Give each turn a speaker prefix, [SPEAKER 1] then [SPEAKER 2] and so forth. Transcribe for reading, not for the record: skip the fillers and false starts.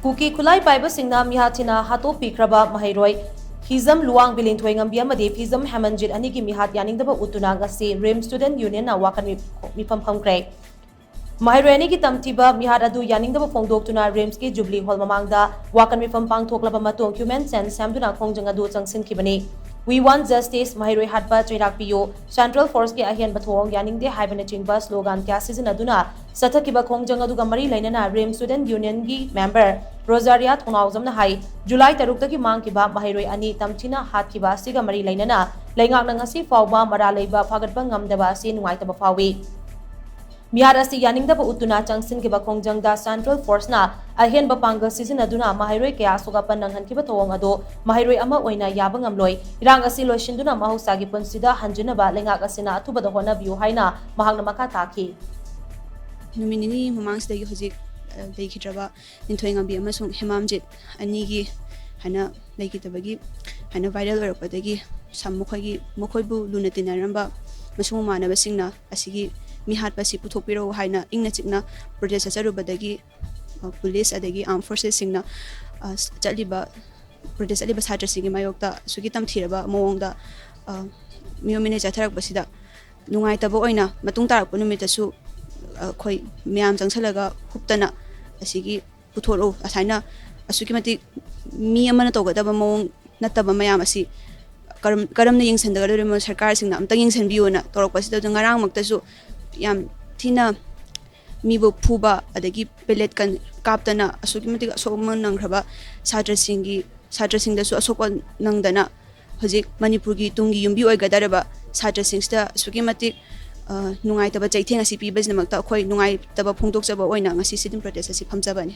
[SPEAKER 1] Kuki Kulai Paiba Singna Mihatina Hato Pikraba Mahairoi Hizam Luang Bilinthoing Ambiamadi Hizam Hamanjit Aniki Mihat Yaningdaba Utunaga Se Rim Student Union na Wakan Mipam Pamkre Mahairani ki tamtiba Mihat Adu Yaningdaba Fongdok Tuna Rims ki Jubilee Hall Mamangda Wakan Mipam Pang Thoklaba Matung Human Sense Samduna Khongjang Adu Changsin Kibani We want justice Mahiroi Hatba Chairak Piyo Central Force ki Ahian Bathong Yaningde Haibana Chingba slogan kya season aduna Sathakiba Khongjang Adu Gamari Lainana Rim Student Union gi member Rosaria Thongauzamna Hai July Tarukta ki Mang Kiba Mahiroi Ani Tamchina Hat Kiba Siga Mari Lainana Laingak Nangasi Fauba Mara Leiba Fagatba Ngamdaba Si Nuaitaba Fawi Miharasi Yaningdaba Utuna Changsin Kiba Khongjangda Central Force na Ahian Bapanga season aduna Mahiroi Kaya Sugapan Nanghan Kiba Thong Ado Mahiroi Ama Oina Yabang Amloi Irang Asi Loishinduna Mahusagi Punsida Hanjunaba Laingak Asina Atubada Hona View Haina Mahagna Makataki
[SPEAKER 2] Numinini Mamangstagi Hojik Laikitraba Ninthoing Ambi Amasung Hemamjit Anigi Hana Laikitabagi Hana viral Europadagi Sam Mukhagi Mukhoibu Lunatinaramba Masumana Basingna Asigi Mihat Basi Putopiro Haina Ingna Chikna Protest Sarubadagi Police Adagi Armed Forces Singna Jaliba Protest Aliba Saja Singi Mayokta Sugitam Tiraba Moongda Miomine Jatarak Basida Nungai Tabo Oina Matung Tarak Punumitasu Koi Miam Jangsalaga Huptana Asigi Putoro Asana Asukimati Miamana Togataba Mong Nataba Mayamasi Karam Ning Sandagari Sarkar Singna Tanging Sanbiona Torokasita Ngarang Maktasu Yam Tina Mibo Puba Adagi Pellet Kan Kaptana Asukimati Soman Nangraba Saja Singi Saja Sing the Sokon Nangdana Hojik Manipurgi Tungi Yumbi Gadaraba Saja Singsta Sukimati Nungai Taba Jaiting as CP Business Makta Koi Nungai Taba Pungtok Saba Oina, a Sisim protest as if Hamzabani.